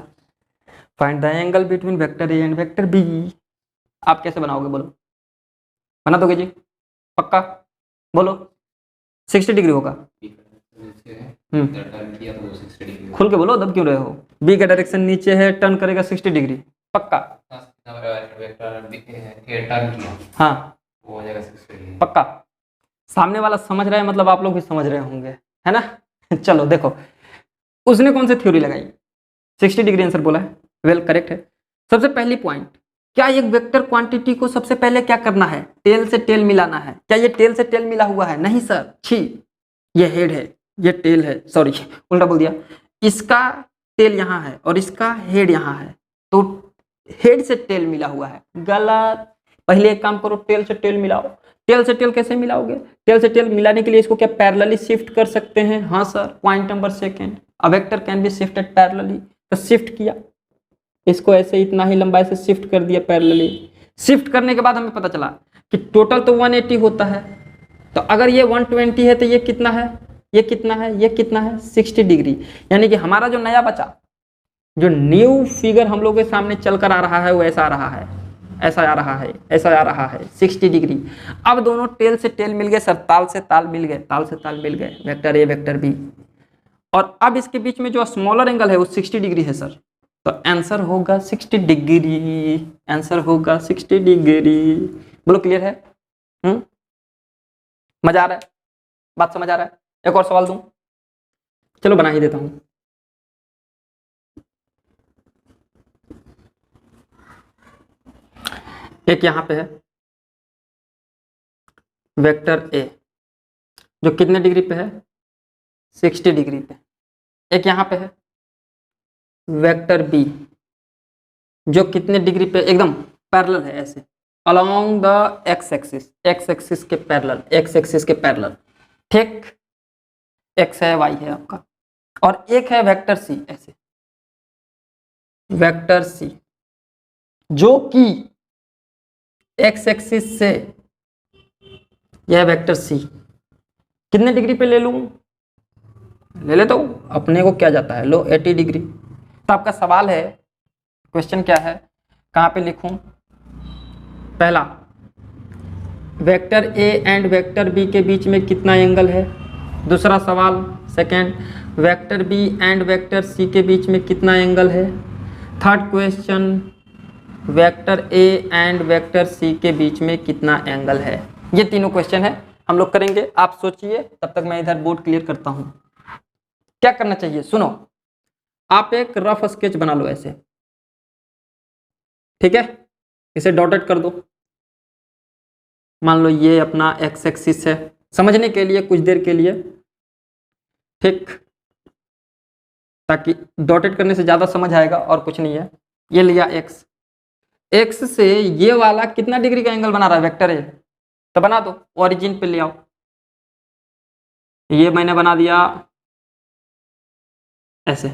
Find the angle between vector A and vector B. आप कैसे बनाओगे बोलो, बना दोगे जी पक्का, बोलो। 60 डिग्री होगा। खुल के बोलो, दब क्यों रहे हो। बी का डायरेक्शन नीचे है, टर्न करेगा 60 डिग्री, पक्का। हाँ हो जाएगा 60 डिग्री पक्का। सामने वाला समझ रहा है, मतलब आप लोग भी समझ रहे होंगे, है ना। चलो देखो, उसने कौन सी थ्योरी लगाई, 60 डिग्री आंसर बोला है, वेल करेक्ट है। सबसे पहली पॉइंट, क्या एक वेक्टर क्वांटिटी को सबसे पहले क्या करना है, टेल से टेल मिलाना है। क्या ये टेल से टेल मिला हुआ है, नहीं सर, छी, ये हेड है, ये टेल है, सॉरी उल्टा बोल दिया। इसका टेल यहाँ है और इसका हेड यहाँ है, तो हेड से टेल मिला हुआ है, गलत। पहले एक काम करो, टेल से टेल मिलाओ। टेल से टेल कैसे मिलाओगे, टेल से टेल मिलाने के लिए इसको क्या पैरेलली शिफ्ट कर सकते हैं, हाँ sir, point number second, a vector can be shifted parallelly, तो शिफ्ट किया इसको ऐसे, इतना ही लंबाई से शिफ्ट कर दिया पैरेलली। शिफ्ट करने के बाद हमें पता चला कि टोटल तो 180 होता है, तो अगर ये 120 है तो ये कितना है, ये कितना है, ये कितना है, 60 डिग्री। यानी कि हमारा जो नया बचा, जो न्यू फिगर हम लोग के सामने चल कर आ रहा है, वो ऐसा आ रहा है, ऐसा आ रहा है, ऐसा आ रहा है, 60 डिग्री। अब दोनों टेल से टेल मिल गए सर, ताल से ताल मिल गए, ताल से ताल मिल गए, वेक्टर ए वेक्टर बी। और अब इसके बीच में जो स्मॉलर एंगल है वो 60 डिग्री है सर, तो आंसर होगा 60 डिग्री, आंसर होगा 60 डिग्री। बोलो क्लियर है, मजा आ रहा है, बात समझ आ रहा है। एक और सवाल दूं, चलो बना ही देता हूं। एक यहां पे है वेक्टर ए जो कितने डिग्री पे है, 60 डिग्री पे। एक यहां पे है वेक्टर बी जो कितने डिग्री पे, एकदम पैरेलल है ऐसे, along the x axis, x axis के पैरेलल, एक्स एक्सिस के पैरेलल, ठीक, एक्स है वाई है आपका। और एक है वेक्टर सी, ऐसे वेक्टर सी जो कि एक्स एक्सिस से, यह वेक्टर सी कितने डिग्री पे ले लूं, ले लेता हूं, अपने को क्या जाता है, लो 80 डिग्री। तो आपका सवाल है, क्वेश्चन क्या है, कहां पे लिखूं। पहला, vector A and vector B के बीच में कितना एंगल है। दूसरा सवाल, second, vector B and vector C के बीच में कितना एंगल है। Third question, vector A and vector C के बीच में कितना एंगल है। ये तीनों क्वेश्चन है, हम लोग करेंगे, आप सोचिए, तब तक मैं इधर बोर्ड क्लियर करता हूं। क्या करना चाहिए, सुनो, आप एक रफ स्केच बना लो ऐसे, ठीक है, इसे डॉटेड कर दो। मान लो ये अपना एक्स एक्सिस है, समझने के लिए कुछ देर के लिए, ठीक, ताकि डॉटेड करने से ज्यादा समझ आएगा, और कुछ नहीं है। ये लिया एक्स, एक्स से ये वाला कितना डिग्री का एंगल बना रहा है, वेक्टर है, तो बना दो, ओरिजिन पे ले आओ। ये मैंने बना दिया ऐसे,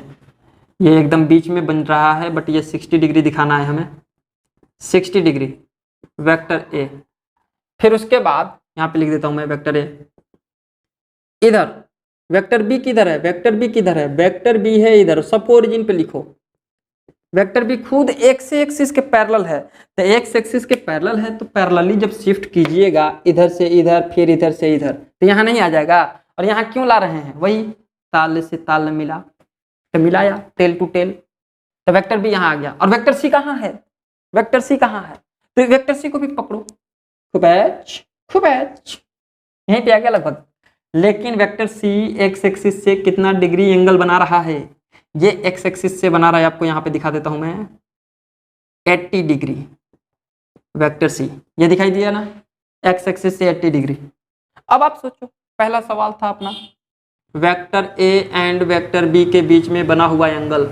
ये एकदम बीच में बन रहा है, बट ये 60 डिग्री दिखाना है हमें, 60 डिग्री वेक्टर ए। फिर उसके बाद यहाँ पे लिख देता हूं मैं वेक्टर ए, इधर वेक्टर बी किधर है, वेक्टर बी किधर है, वेक्टर बी है इधर, सबको ओरिजिन पे लिखो। वेक्टर बी खुद एक्स एक्सिस के पैरेलल है, तो एक्स एक्सिस के पैरेलल है, तो पैरेलली जब शिफ्ट कीजिएगा इधर से इधर, फिर इधर से इधर, तो यहाँ नहीं आ जाएगा। और यहाँ क्यों ला रहे हैं, वही ताल से ताल मिला, तो मिलाया टेल टू टेल, तो वेक्टर बी यहाँ आ गया। और वेक्टर सी कहाँ है, वेक्टर सी कहाँ है, तो वेक्टर सी को भी पकड़ो, खूब यहीं पे आ गया लगभग। लेकिन वेक्टर सी एक्स एक्सिस से कितना डिग्री एंगल बना रहा है, ये एक्स एक्सिस से बना रहा है, आपको यहाँ पे दिखा देता हूं मैं, 80 डिग्री वेक्टर सी, ये दिखाई दिया ना, एक्स एक्सिस से 80 डिग्री। अब आप सोचो, पहला सवाल था अपना vector A and vector B के बीच में बना हुआ एंगल।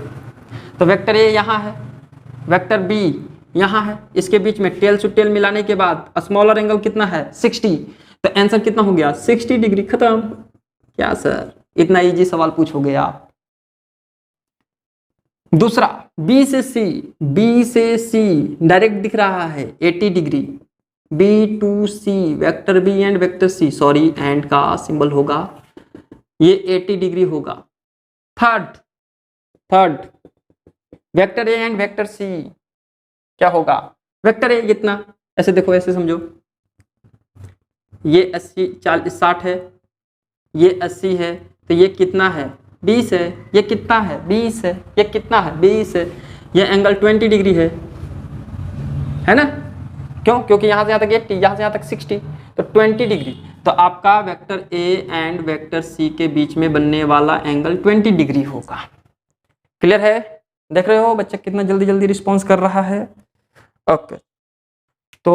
तो वेक्टर ए यहाँ है, वेक्टर बी यहाँ है, इसके बीच में टेल टू टेल मिलाने के बाद स्मॉलर एंगल कितना है 60। तो आंसर कितना हो गया 60 डिग्री। खत्म। क्या सर इतना इजी सवाल पूछोगे आप। दूसरा बी से सी, बी से सी डायरेक्ट दिख रहा है 80 degree. B to C, vector B and vector C, sorry and का सिंबल होगा, ये 80 डिग्री होगा। Third vector A and vector C क्या होगा, वेक्टर ए कितना, ऐसे देखो ऐसे समझो, ये 80 40 60 है, ये 80 है, तो ये कितना है 20 है, ये कितना है 20 है, ये कितना है 20 है, ये एंगल 20 डिग्री है ना। क्यों, क्योंकि यहाँ से यहाँ तक 80, यहाँ से यहाँ तक 60, तो 20 डिग्री। तो आपका vector A and vector C के बीच में बनने वाला एंगल 20 डिग्री होगा। क्लियर है, देख रहे हो बच्चा कितना जल्दी जल्दी रिस्पॉन्स कर रहा है। ओके, तो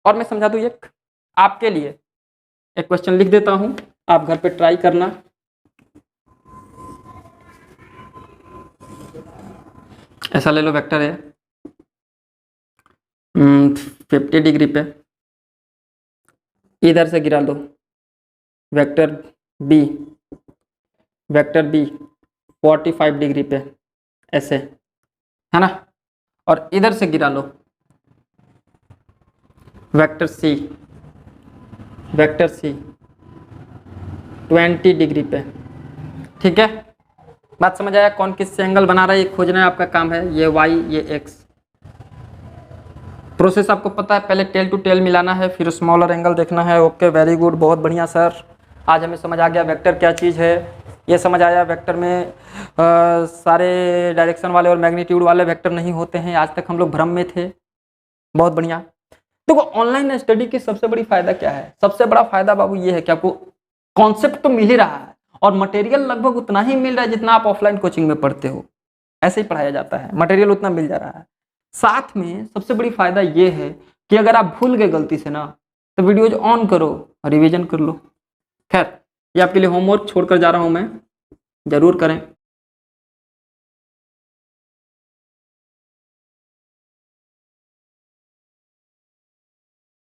और मैं समझा दूँ एक आपके लिए, एक क्वेश्चन लिख देता हूँ, आप घर पे ट्राई करना। ऐसा ले लो वेक्टर है 50 डिग्री पे, इधर से गिरा लो वेक्टर बी 45 डिग्री पे, ऐसे है ना, और इधर से गिरा लो वेक्टर सी 20 डिग्री पे। ठीक है, बात समझ आया, कौन किससे एंगल बना रहा है ये खोजना है आपका काम है। ये वाई ये एक्स, प्रोसेस आपको पता है, पहले टेल टू टेल मिलाना है, फिर स्मॉलर एंगल देखना है। ओके वेरी गुड, बहुत बढ़िया सर, आज हमें समझ आ गया वेक्टर क्या चीज़ है, ये समझ आया वेक्टर में सारे डायरेक्शन वाले और मैग्नीट्यूड वाले वेक्टर नहीं होते हैं, आज तक हम लोग भ्रम में थे। बहुत बढ़िया। देखो ऑनलाइन स्टडी की सबसे बड़ी फायदा क्या है, सबसे बड़ा फायदा बाबू ये है कि आपको कॉन्सेप्ट तो मिल ही रहा है और मटेरियल लगभग उतना ही मिल रहा है जितना आप ऑफलाइन कोचिंग में पढ़ते हो, ऐसे ही पढ़ाया जाता है, मटेरियल उतना मिल जा रहा है। साथ में सबसे बड़ी फायदा ये है कि अगर आप भूल गए गलती से ना, तो वीडियोज ऑन करो और रिवीजन कर लो। खैर ये आपके लिए होमवर्क छोड़कर जा रहा हूं मैं, जरूर करें।